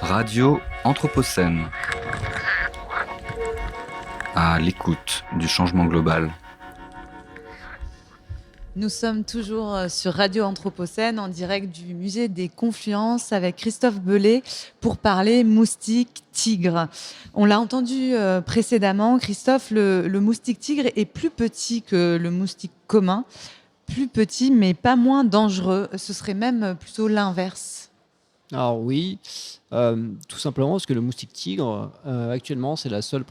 Radio Anthropocène, à l'écoute du changement global. Nous sommes toujours sur Radio Anthropocène en direct du musée des Confluences avec Christophe Bellet pour parler moustique tigre. On l'a entendu précédemment, Christophe, le moustique tigre est plus petit que le moustique commun, plus petit mais pas moins dangereux. Ce serait même plutôt l'inverse. Alors oui, tout simplement parce que le moustique tigre, actuellement, c'est la seule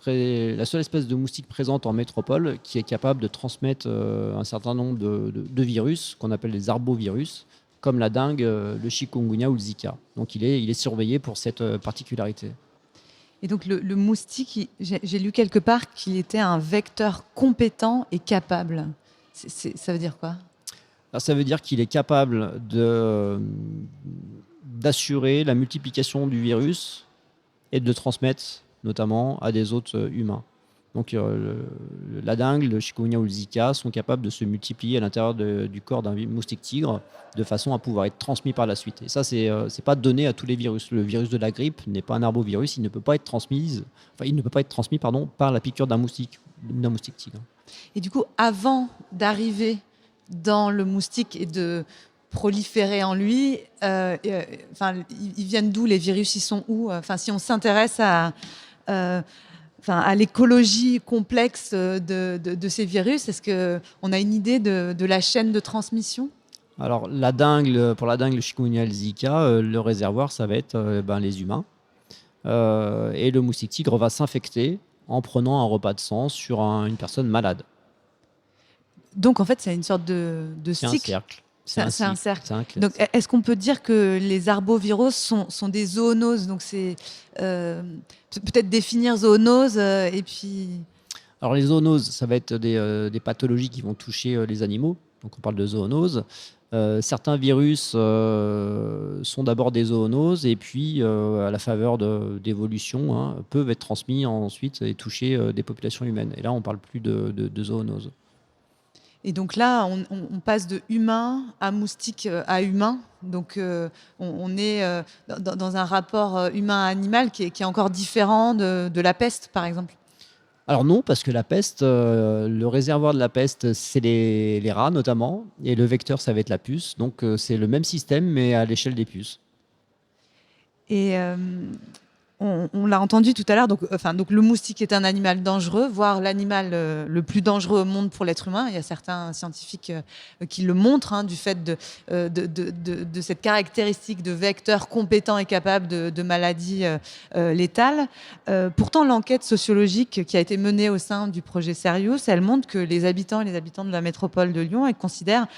espèce de moustique présente en métropole qui est capable de transmettre un certain nombre de virus qu'on appelle les arbovirus, comme la dengue, le chikungunya ou le Zika. Donc il est surveillé pour cette particularité. Et donc le moustique, j'ai lu quelque part qu'il était un vecteur compétent et capable. Ça veut dire quoi ? Alors, ça veut dire qu'il est capable d'assurer la multiplication du virus et de le transmettre notamment à des hôtes humains. Donc la dengue, le chikungunya ou le Zika sont capables de se multiplier à l'intérieur du corps d'un moustique tigre de façon à pouvoir être transmis par la suite. Et ça, c'est pas donné à tous les virus. Le virus de la grippe n'est pas un arbovirus, il ne peut pas être transmis par la piqûre d'un moustique tigre. Et du coup, avant d'arriver dans le moustique et de proliférer en lui, ils viennent d'où, les virus, ils sont où ? Si on s'intéresse à l'écologie complexe de ces virus, est-ce qu'on a une idée de la chaîne de transmission ? Alors pour la dengue, le chikungunya et le Zika, le réservoir, ça va être les humains. Et le moustique tigre va s'infecter en prenant un repas de sang sur une personne malade. Donc en fait, c'est une sorte de cycle. C'est un cercle. Donc, est-ce qu'on peut dire que les arbovirus sont des zoonoses ? Donc, c'est peut-être définir zoonose et puis. Alors, les zoonoses, ça va être des pathologies qui vont toucher les animaux. Donc, on parle de zoonoses. Certains virus sont d'abord des zoonoses et puis, à la faveur d'évolution, peuvent être transmis ensuite et toucher des populations humaines. Et là, on ne parle plus de zoonoses. Et donc là, on passe de humain à moustique à humain. Donc on est dans un rapport humain-animal qui est encore différent de la peste, par exemple. Alors non, parce que la peste, le réservoir de la peste, c'est les rats notamment, et le vecteur, ça va être la puce. Donc c'est le même système, mais à l'échelle des puces. Et on l'a entendu tout à l'heure, donc le moustique est un animal dangereux, voire l'animal le plus dangereux au monde pour l'être humain. Il y a certains scientifiques qui le montrent, du fait de cette caractéristique de vecteur compétent et capable de maladies létales. Pourtant, l'enquête sociologique qui a été menée au sein du projet Serious, elle montre que les habitants et les habitantes de la métropole de Lyon, elles considèrent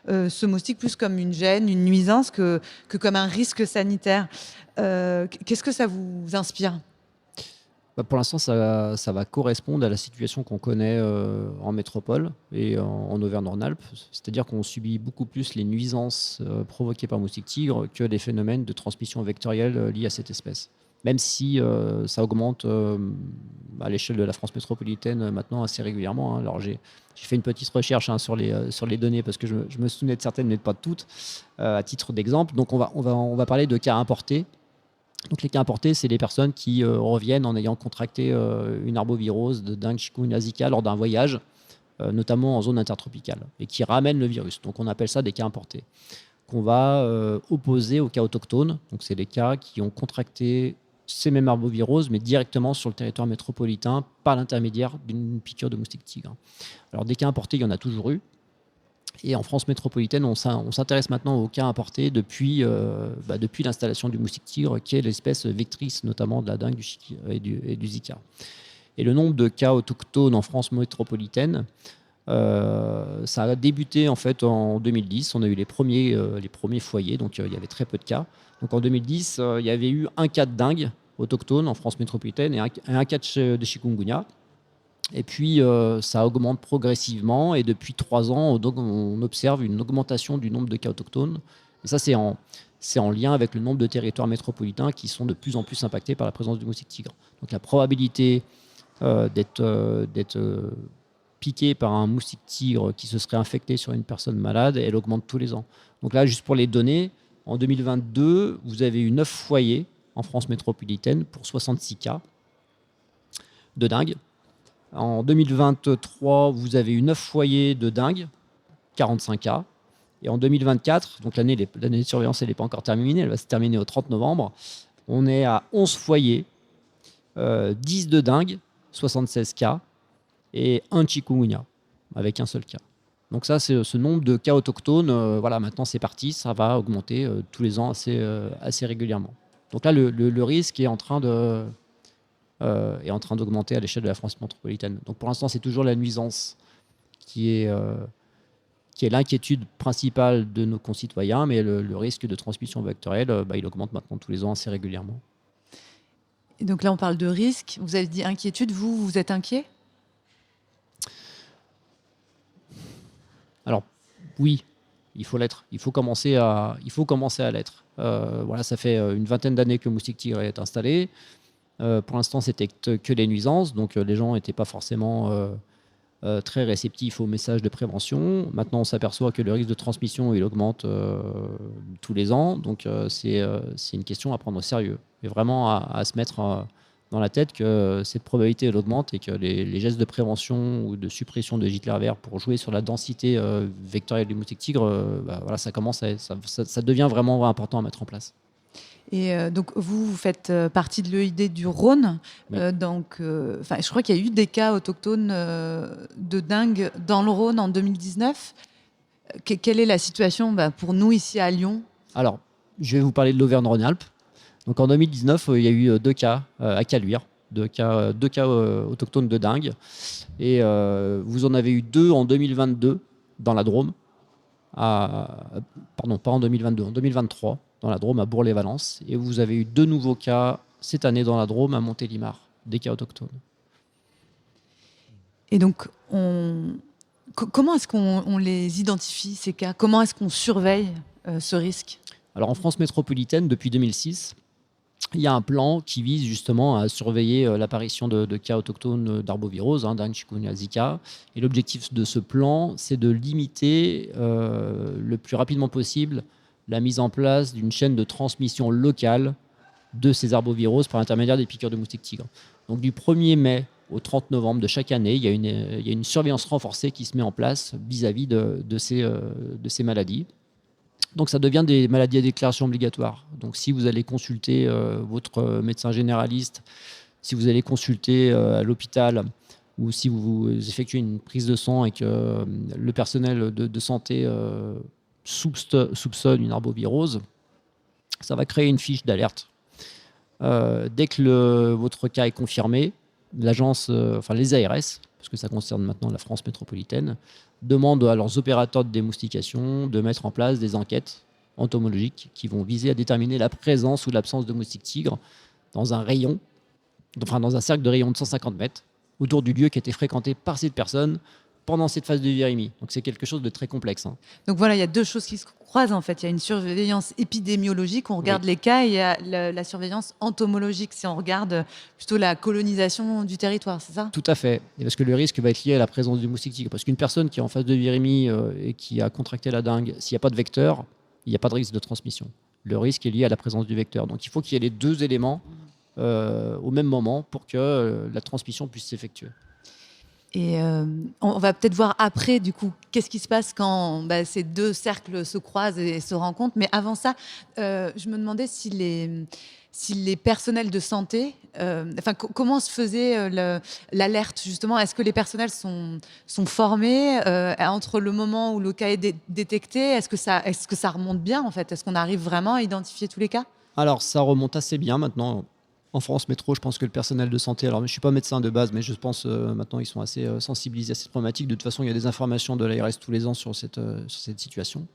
ce moustique plus comme une gêne, une nuisance que comme un risque sanitaire. Qu'est-ce que ça vous inspire ? Pour l'instant, ça va correspondre à la situation qu'on connaît en métropole et en Auvergne-Rhône-Alpes. C'est-à-dire qu'on subit beaucoup plus les nuisances provoquées par moustique tigre que les phénomènes de transmission vectorielle liés à cette espèce. Même si ça augmente à l'échelle de la France métropolitaine maintenant assez régulièrement. Alors j'ai fait une petite recherche sur les données parce que je me souvenais de certaines, mais pas de toutes, à titre d'exemple. Donc on va parler de cas importés. Donc les cas importés, c'est les personnes qui reviennent en ayant contracté une arbovirose de dengue, chikungunya, Zika lors d'un voyage, notamment en zone intertropicale, et qui ramènent le virus. Donc on appelle ça des cas importés, qu'on va opposer aux cas autochtones. Donc c'est les cas qui ont contracté ces mêmes arboviroses, mais directement sur le territoire métropolitain par l'intermédiaire d'une piqûre de moustique tigre. Alors des cas importés, il y en a toujours eu. Et en France métropolitaine, on s'intéresse maintenant aux cas importés depuis l'installation du moustique tigre, qui est l'espèce vectrice notamment de la dengue et du Zika. Et le nombre de cas autochtones en France métropolitaine, ça a débuté en fait en 2010. On a eu les premiers foyers, donc il y avait très peu de cas. Donc en 2010, il y avait eu un cas de dengue autochtone en France métropolitaine et un cas de chikungunya. Et puis, ça augmente progressivement. Et depuis 3 ans, on observe une augmentation du nombre de cas autochtones. Et ça, c'est en lien avec le nombre de territoires métropolitains qui sont de plus en plus impactés par la présence du moustique tigre. Donc, la probabilité d'être piqué par un moustique tigre qui se serait infecté sur une personne malade, elle augmente tous les ans. Donc là, juste pour les données, en 2022, vous avez eu 9 foyers en France métropolitaine pour 66 cas de dengue. En 2023, vous avez eu 9 foyers de dengue, 45 cas. Et en 2024, donc l'année de surveillance, elle n'est pas encore terminée, elle va se terminer au 30 novembre, on est à 11 foyers, 10 de dengue, 76 cas, et un chikungunya, avec un seul cas. Donc ça, c'est ce nombre de cas autochtones. Voilà, maintenant c'est parti, ça va augmenter tous les ans assez régulièrement. Donc là, le risque est en train d'augmenter à l'échelle de la France métropolitaine. Donc pour l'instant, c'est toujours la nuisance qui est l'inquiétude principale de nos concitoyens, mais le risque de transmission vectorielle, il augmente maintenant tous les ans assez régulièrement. Et donc là, on parle de risque. Vous avez dit inquiétude. Vous êtes inquiet? Alors oui, il faut l'être. Il faut commencer à l'être. Voilà, ça fait une vingtaine d'années que Moustique Tigre est installé. Pour l'instant, c'était que les nuisances, donc les gens n'étaient pas forcément très réceptifs aux messages de prévention. Maintenant, on s'aperçoit que le risque de transmission, il augmente tous les ans, donc c'est une question à prendre au sérieux. Et vraiment à se mettre dans la tête que cette probabilité, elle augmente et que les gestes de prévention ou de suppression de gîtes larvaires pour jouer sur la densité vectorielle du moustique tigre, voilà, ça devient vraiment important à mettre en place. Et donc, vous faites partie de l'EID du Rhône. Oui. Je crois qu'il y a eu des cas autochtones de dengue dans le Rhône en 2019. Quelle est la situation pour nous ici à Lyon? Alors, je vais vous parler de l'Auvergne-Rhône-Alpes. Donc en 2019, il y a eu 2 cas à Caluire, 2 cas autochtones de dengue. Et vous en avez eu 2 en 2022 dans la Drôme. Pardon, pas en 2022, en 2023 dans la Drôme à Bourg-les-Valences. Et vous avez eu 2 nouveaux cas cette année dans la Drôme à Montélimar, des cas autochtones. Et donc, comment est-ce qu'on les identifie, ces cas? Comment est-ce qu'on surveille ce risque? Alors en France métropolitaine, depuis 2006, il y a un plan qui vise justement à surveiller l'apparition de cas autochtones d'arbovirose, dengue, chikungunya, Zika. Et l'objectif de ce plan, c'est de limiter le plus rapidement possible la mise en place d'une chaîne de transmission locale de ces arboviroses par l'intermédiaire des piqûres de moustiques tigres. Donc du 1er mai au 30 novembre de chaque année, il y a une surveillance renforcée qui se met en place vis-à-vis de ces maladies. Donc ça devient des maladies à déclaration obligatoire. Donc si vous allez consulter votre médecin généraliste, si vous allez consulter à l'hôpital, ou si vous effectuez une prise de sang et que le personnel de santé soupçonne une arbovirose, ça va créer une fiche d'alerte. Dès que votre cas est confirmé, l'agence, les ARS, parce que ça concerne maintenant la France métropolitaine, demandent à leurs opérateurs de démoustication de mettre en place des enquêtes entomologiques qui vont viser à déterminer la présence ou l'absence de moustiques tigres dans un cercle de rayon de 150 mètres autour du lieu qui a été fréquenté par cette personne pendant cette phase de virémie. Donc c'est quelque chose de très complexe. Donc voilà, il y a 2 choses qui se croisent en fait. Il y a une surveillance épidémiologique, on regarde les cas, et il y a la surveillance entomologique, si on regarde plutôt la colonisation du territoire, c'est ça? Tout à fait. Et parce que le risque va être lié à la présence du moustique tigre. Parce qu'une personne qui est en phase de virémie et qui a contracté la dengue, s'il n'y a pas de vecteur, il n'y a pas de risque de transmission. Le risque est lié à la présence du vecteur. Donc il faut qu'il y ait les 2 éléments au même moment pour que la transmission puisse s'effectuer. Et on va peut-être voir après, du coup, qu'est-ce qui se passe quand ces 2 cercles se croisent et se rencontrent. Mais avant ça, je me demandais si les personnels de santé, comment se faisait l'alerte, justement? Est-ce que les personnels sont formés entre le moment où le cas est détecté? Est-ce que ça remonte bien, en fait? Est-ce qu'on arrive vraiment à identifier tous les cas? Alors, ça remonte assez bien maintenant. En France métro, je pense que le personnel de santé, alors je ne suis pas médecin de base, mais je pense maintenant ils sont assez sensibilisés à cette problématique. De toute façon, il y a des informations de l'ARS tous les ans sur cette situation.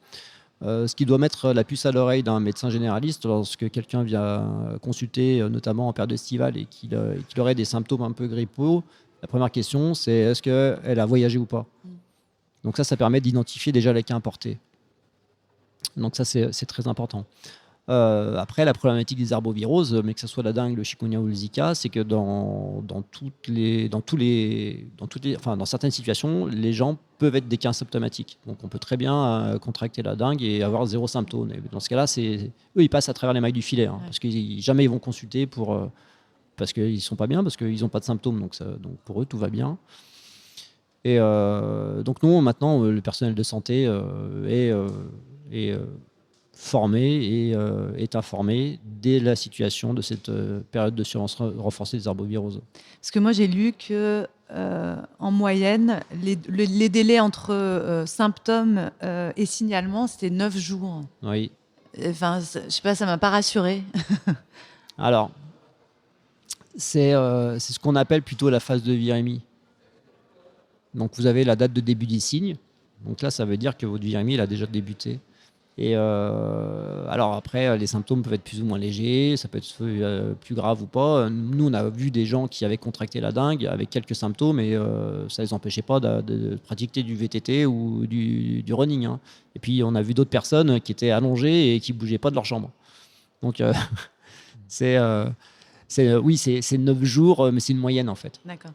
Ce qui doit mettre la puce à l'oreille d'un médecin généraliste lorsque quelqu'un vient consulter, notamment en période estivale, et qu'il aurait des symptômes un peu grippaux, la première question, c'est est-ce qu'elle a voyagé ou pas? Donc ça permet d'identifier déjà les cas importés. Donc ça, c'est très important. Après, la problématique des arboviroses, mais que ce soit la dengue, le chikungunya ou le Zika, c'est que dans certaines situations, les gens peuvent être des cas asymptomatiques. Donc, on peut très bien contracter la dengue et avoir 0 symptôme. Et dans ce cas-là, eux, ils passent à travers les mailles du filet, Ouais. parce que jamais ils vont consulter parce qu'ils sont pas bien, parce qu'ils n'ont pas de symptômes. Donc pour eux, tout va bien. Et donc nous, maintenant, le personnel de santé est formé et est informé dès la situation de cette période de surveillance renforcée des arboviroses. Parce que moi, j'ai lu que en moyenne, les délais entre symptômes et signalement, c'était 9 jours. Oui. Enfin, je sais pas, ça m'a pas rassurée. Alors, c'est ce qu'on appelle plutôt la phase de virémie. Donc, vous avez la date de début des signes. Donc là, ça veut dire que votre virémie, elle a déjà débuté. Et alors après, les symptômes peuvent être plus ou moins légers, ça peut être plus grave ou pas. Nous, on a vu des gens qui avaient contracté la dengue avec quelques symptômes et ça ne les empêchait pas de pratiquer du VTT ou du running. Hein. Et puis, on a vu d'autres personnes qui étaient allongées et qui ne bougeaient pas de leur chambre. Donc, oui, c'est 9 jours, mais c'est une moyenne en fait. D'accord.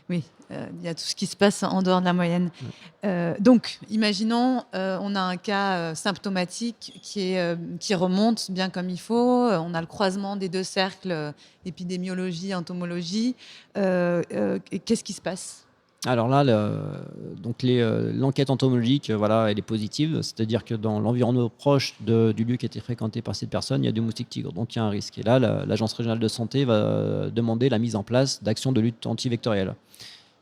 Oui, il y a tout ce qui se passe en dehors de la moyenne. Donc, imaginons, on a un cas symptomatique qui remonte bien comme il faut. On a le croisement des deux cercles, épidémiologie, entomologie. Qu'est-ce qui se passe ? Alors là, l'enquête entomologique, elle est positive. C'est-à-dire que dans l'environnement proche du lieu qui a été fréquenté par cette personne, il y a des moustiques tigres. Donc il y a un risque. Et là, l'Agence régionale de santé va demander la mise en place d'actions de lutte antivectorielle.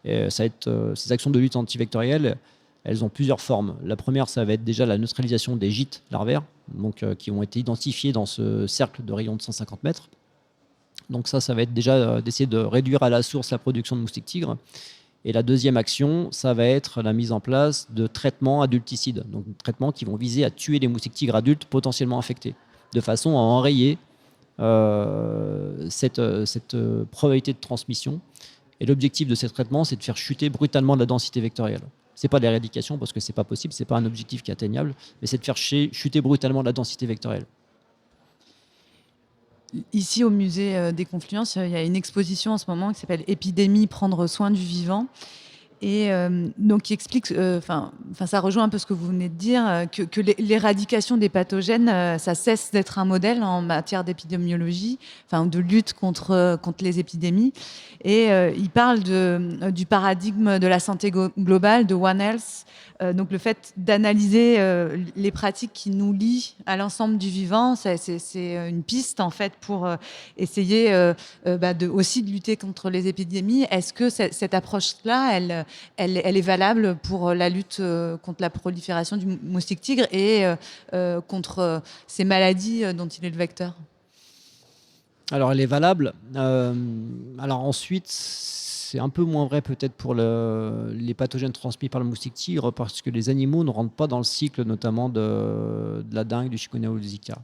Et ces actions de lutte antivectorielle, elles ont plusieurs formes. La première, ça va être déjà la neutralisation des gîtes larvaires, donc, qui ont été identifiés dans ce cercle de rayon de 150 mètres. Donc ça va être déjà d'essayer de réduire à la source la production de moustiques tigres. Et la deuxième action, ça va être la mise en place de traitements adulticides, donc traitements qui vont viser à tuer les moustiques tigres adultes potentiellement infectés, de façon à enrayer cette probabilité de transmission. Et l'objectif de ces traitements, c'est de faire chuter brutalement la densité vectorielle. Ce n'est pas de l'éradication, parce que ce n'est pas possible, ce n'est pas un objectif qui est atteignable, mais c'est de faire chuter brutalement la densité vectorielle. Ici, au musée des Confluences, il y a une exposition en ce moment qui s'appelle « Épidémie, prendre soin du vivant ». Et donc, qui explique, ça rejoint un peu ce que vous venez de dire, que l'éradication des pathogènes, ça cesse d'être un modèle en matière d'épidémiologie, de lutte contre les épidémies. Et il parle du paradigme de la santé globale, de One Health. Donc, le fait d'analyser les pratiques qui nous lient à l'ensemble du vivant, c'est une piste, en fait, pour essayer aussi de lutter contre les épidémies. Est-ce que cette approche-là, elle est valable pour la lutte contre la prolifération du moustique tigre et contre ces maladies dont il est le vecteur ? Alors, elle est valable. Alors ensuite, c'est un peu moins vrai peut-être pour les pathogènes transmis par le moustique tigre, parce que les animaux ne rentrent pas dans le cycle, notamment de la dengue, du chikungunya ou du Zika.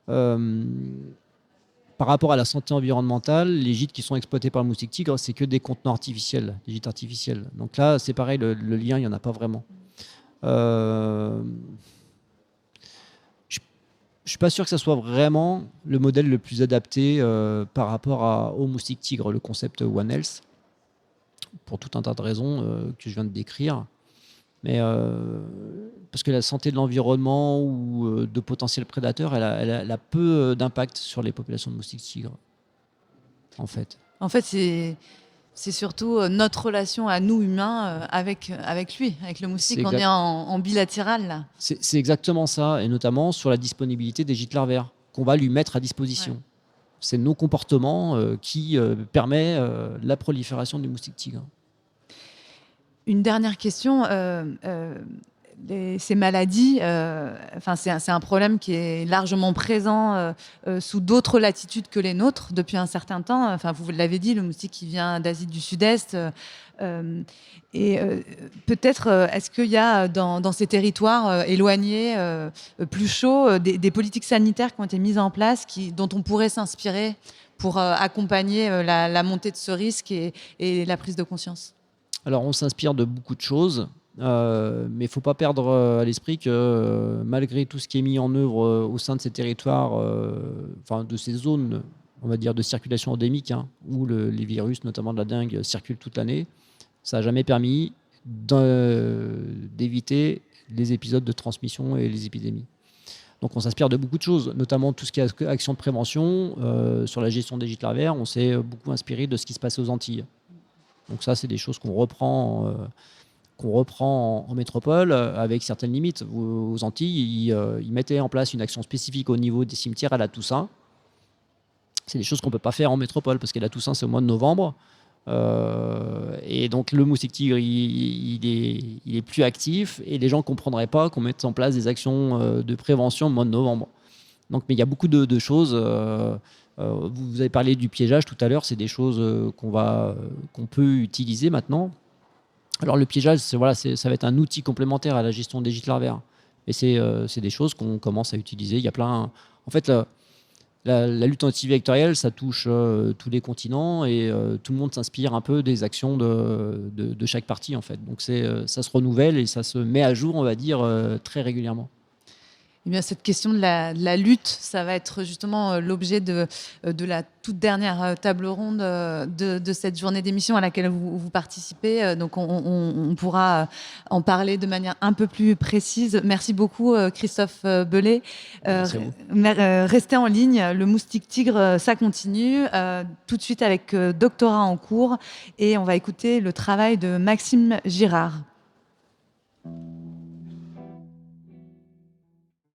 Par rapport à la santé environnementale, les gîtes qui sont exploités par le moustique tigre, c'est que des contenants artificiels, des gîtes artificiels. Donc là, c'est pareil, le lien, il n'y en a pas vraiment. Je ne suis pas sûr que ce soit vraiment le modèle le plus adapté par rapport au moustique tigre, le concept One Health, pour tout un tas de raisons que je viens de décrire. Mais parce que la santé de l'environnement ou de potentiels prédateurs, elle a peu d'impact sur les populations de moustiques tigres, en fait. En fait, c'est surtout notre relation à nous, humains, avec lui, avec le moustique. On est en bilatéral, là. C'est exactement ça, et notamment sur la disponibilité des gîtes larvaires qu'on va lui mettre à disposition. Ouais. C'est nos comportements qui permettent la prolifération du moustique tigre. Une dernière question. Ces maladies, c'est un problème qui est largement présent sous d'autres latitudes que les nôtres depuis un certain temps. Vous l'avez dit, le moustique qui vient d'Asie du Sud-Est. Peut-être, est-ce qu'il y a dans ces territoires éloignés, plus chauds, des politiques sanitaires qui ont été mises en place, dont on pourrait s'inspirer pour accompagner la montée de ce risque et la prise de conscience ? Alors, on s'inspire de beaucoup de choses. Mais il ne faut pas perdre à l'esprit que malgré tout ce qui est mis en œuvre au sein de ces territoires, de ces zones, on va dire, de circulation endémique, hein, où les virus, notamment de la dengue, circulent toute l'année, ça n'a jamais permis d'éviter les épisodes de transmission et les épidémies. Donc on s'inspire de beaucoup de choses, notamment tout ce qui est action de prévention. Sur la gestion des gîtes larvaires, on s'est beaucoup inspiré de ce qui se passait aux Antilles. Donc ça, c'est des choses qu'on reprend en métropole avec certaines limites. Aux Antilles, ils mettaient en place une action spécifique au niveau des cimetières à la Toussaint. C'est des choses qu'on ne peut pas faire en métropole parce que la Toussaint, c'est au mois de novembre. Et donc le moustique tigre, il est plus actif et les gens ne comprendraient pas qu'on mette en place des actions de prévention au mois de novembre. Donc, mais il y a beaucoup de choses. Vous avez parlé du piégeage tout à l'heure, c'est des choses qu'on peut utiliser maintenant. Alors le piégeage, ça va être un outil complémentaire à la gestion des gîtes larvaires. Et c'est des choses qu'on commence à utiliser. Il y a plein. En fait, la lutte antivectorielle, ça touche tous les continents et tout le monde s'inspire un peu des actions de chaque partie, en fait. Donc ça se renouvelle et ça se met à jour, on va dire, très régulièrement. Eh bien, cette question de la lutte, ça va être justement l'objet de la toute dernière table ronde de cette journée d'émission à laquelle vous participez. Donc, on pourra en parler de manière un peu plus précise. Merci beaucoup, Christophe Bellet. Restez en ligne. Le moustique tigre, ça continue. Tout de suite avec Doctorat en cours. Et on va écouter le travail de Maxime Girard.